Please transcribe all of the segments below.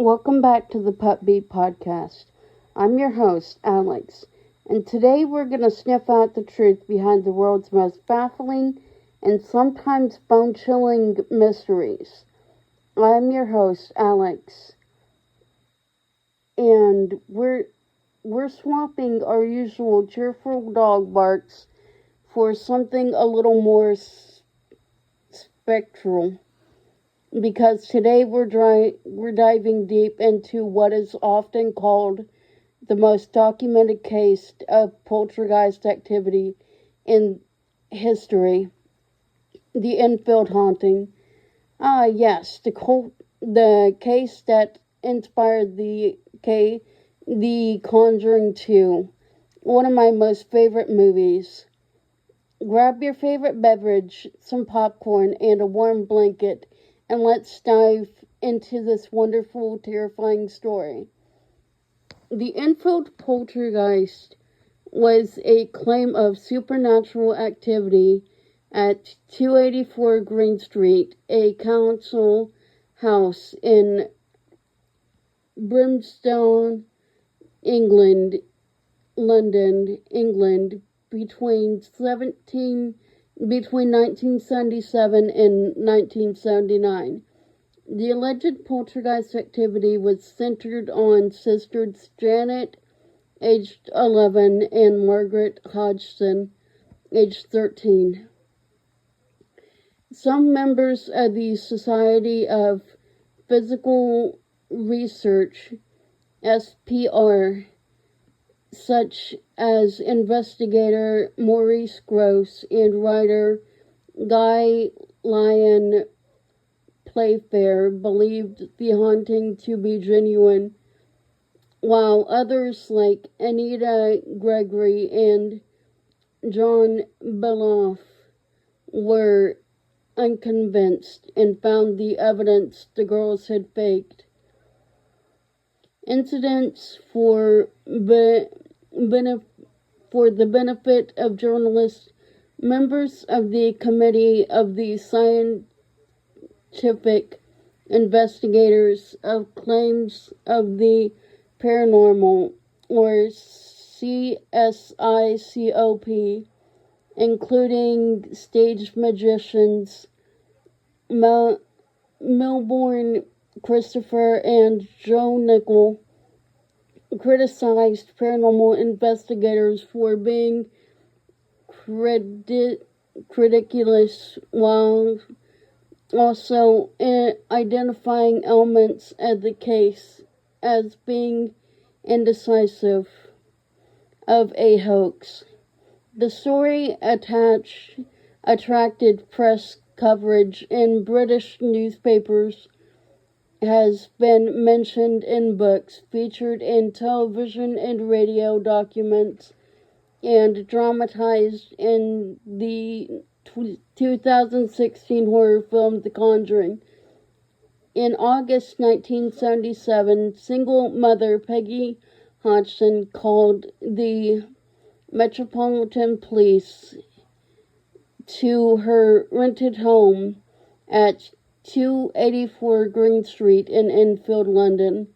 Welcome back to the Pup Beat Podcast. I'm your host, Alex, and today we're going to sniff out the truth behind the world's most baffling and sometimes bone-chilling mysteries. I'm your host, Alex, and we're swapping our usual cheerful dog barks for something a little more spectral. Because today we're diving deep into what is often called the most documented case of poltergeist activity in history, the Enfield haunting. Yes, the case that inspired the Conjuring 2, one of my most favorite movies. Grab your favorite beverage, some popcorn, and a warm blanket, and let's dive into this wonderful, terrifying story. The Enfield poltergeist was a claim of supernatural activity at 284 Green Street, a council house in Brimstone, London, England, between 1977 and 1979. The alleged poltergeist activity was centered on sisters Janet, aged 11, and Margaret Hodgson, aged 13. Some members of the Society of Physical Research, SPR, such as investigator Maurice Grosse and writer Guy Lyon Playfair, believed the haunting to be genuine, while others like Anita Gregory and John Beloff were unconvinced and found the evidence the girls had faked. Incidents for the benefit of journalists, members of the Committee of the Scientific Investigators of Claims of the Paranormal, or CSICOP, including stage magicians Milbourne Christopher and Joe Nickel, criticized paranormal investigators for being ridiculous, while also identifying elements of the case as being indecisive of a hoax. The story attracted press coverage in British newspapers, has been mentioned in books, featured in television and radio documents, and dramatized in the 2016 horror film The Conjuring. In August 1977, single mother Peggy Hodgson called the Metropolitan Police to her rented home at 284 Green Street in Enfield, London,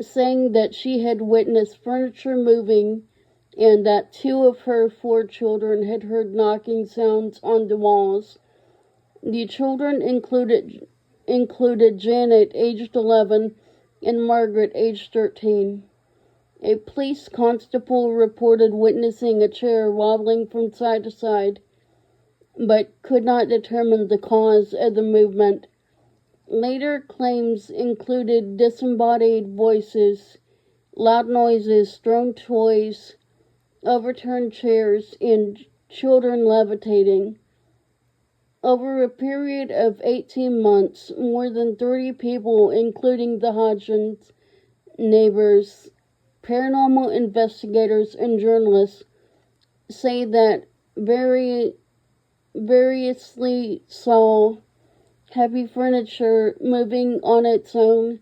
saying that she had witnessed furniture moving and that 2 of her 4 children had heard knocking sounds on the walls. The children included Janet, aged 11, and Margaret, aged 13. A police constable reported witnessing a chair wobbling from side to side, but could not determine the cause of the movement. Later claims included disembodied voices, loud noises, thrown toys, overturned chairs, and children levitating. Over a period of 18 months, more than 30 people, including the Hodgsons, neighbors, paranormal investigators, and journalists, say that variously saw heavy furniture moving on its own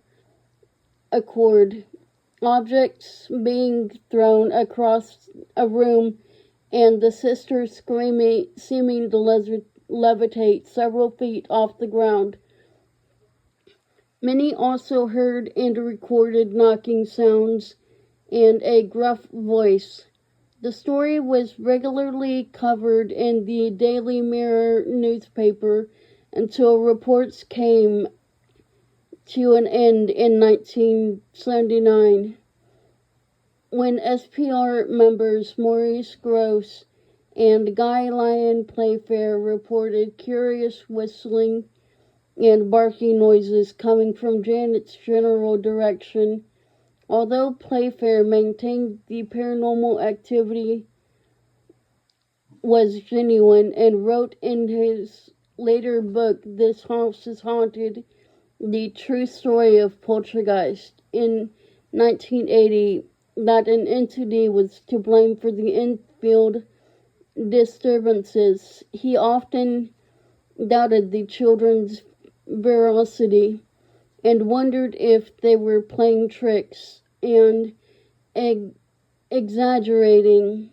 accord, objects being thrown across a room, and the sisters seeming to levitate several feet off the ground. Many also heard and recorded knocking sounds and a gruff voice. The story was regularly covered in the Daily Mirror newspaper until reports came to an end in 1979, when SPR members Maurice Grosse and Guy Lyon Playfair reported curious whistling and barking noises coming from Janet's general direction. Although Playfair maintained the paranormal activity was genuine and wrote in his later book, This House is Haunted, the true story of poltergeist, in 1980, that an entity was to blame for the infield disturbances. He often doubted the children's veracity and wondered if they were playing tricks and exaggerating.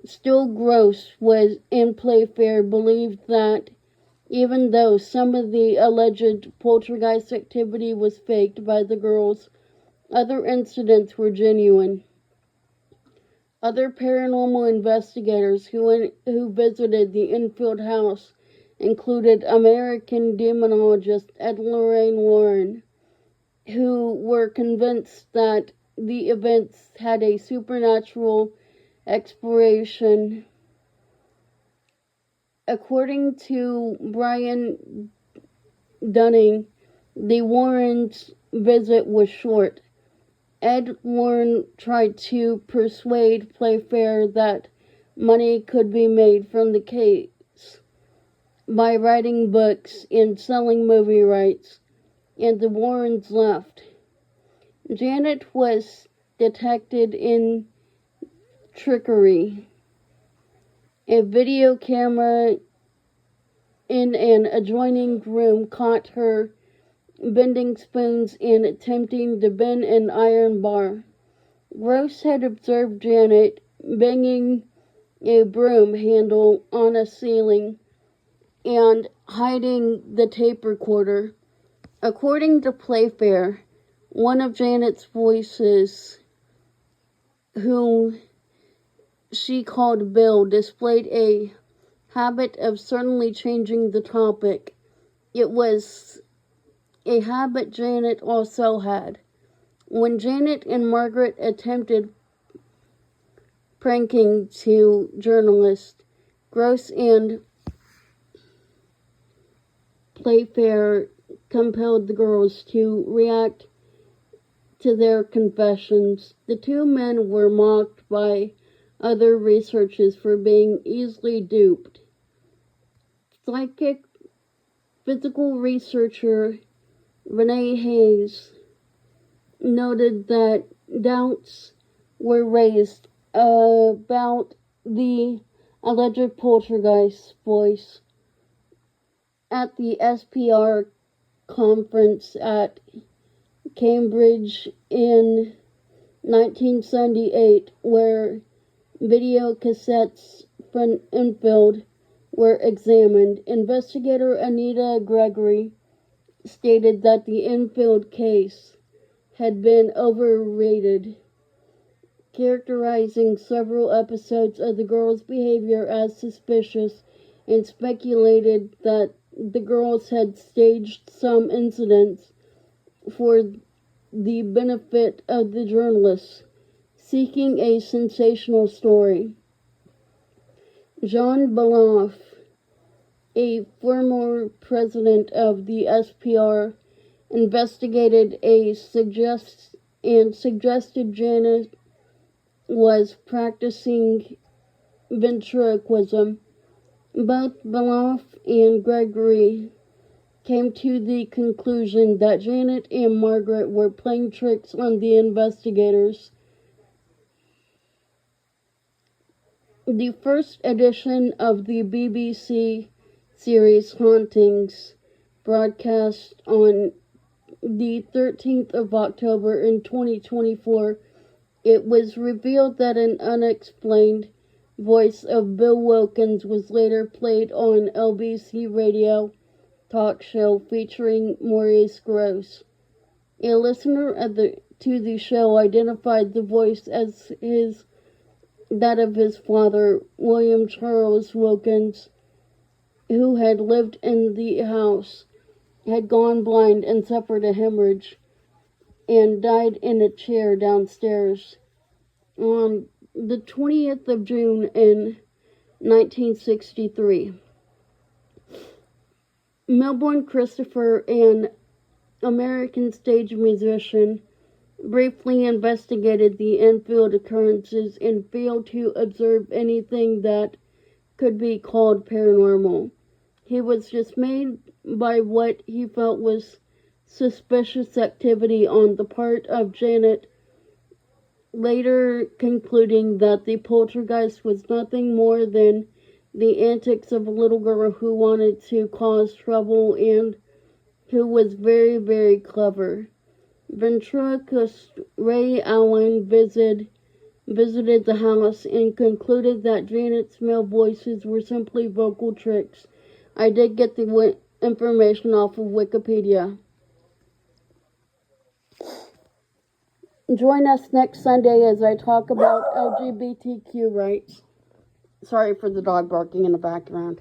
Still, Grosse was and Playfair believed that even though some of the alleged poltergeist activity was faked by the girls, other incidents were genuine. Other paranormal investigators who visited the Enfield house included American demonologist Ed Lorraine Warren, who were convinced that the events had a supernatural exploration. According to Brian Dunning, the Warrens' visit was short. Ed Warren tried to persuade Playfair that money could be made from the case by writing books and selling movie rights, and the Warrens left. Janet was detected in trickery. A video camera in an adjoining room caught her bending spoons and attempting to bend an iron bar. Grosse had observed Janet banging a broom handle on a ceiling and hiding the tape recorder. According to Playfair, one of Janet's voices, whom she called Bill, displayed a habit of suddenly changing the topic. It was a habit Janet also had. When Janet and Margaret attempted pranking two journalists, Grosse and Playfair compelled the girls to react to their confessions. The two men were mocked by other researchers for being easily duped. Psychic physical researcher Renee Hayes noted that doubts were raised about the alleged poltergeist voice at the SPR conference at Cambridge in 1978, where video cassettes from Enfield were examined. Investigator Anita Gregory stated that the Enfield case had been overrated, characterizing several episodes of the girls' behavior as suspicious, and speculated that the girls had staged some incidents for the benefit of the journalists seeking a sensational story. John Beloff, a former president of the SPR, investigated suggested Janet was practicing ventriloquism. Both Beloff and Gregory came to the conclusion that Janet and Margaret were playing tricks on the investigators. The first edition of the BBC series Hauntings, broadcast on the 13th of October in 2024, it was revealed that an unexplained voice of Bill Wilkins was later played on LBC radio talk show featuring Maurice Grosse. A listener to the show identified the voice as that of his father, William Charles Wilkins, who had lived in the house, had gone blind and suffered a hemorrhage, and died in a chair downstairs. On the 20th of June in 1963, Melbourne Christopher, an American stage musician, briefly investigated the infield occurrences and failed to observe anything that could be called paranormal. He was dismayed by what he felt was suspicious activity on the part of Janet, later concluding that the poltergeist was nothing more than the antics of a little girl who wanted to cause trouble and who was very, very clever. Ventriloquist Ray Allen visited the house and concluded that Janet's male voices were simply vocal tricks. I did get the information off of Wikipedia. Join us next Sunday as I talk about LGBTQ rights. Sorry for the dog barking in the background.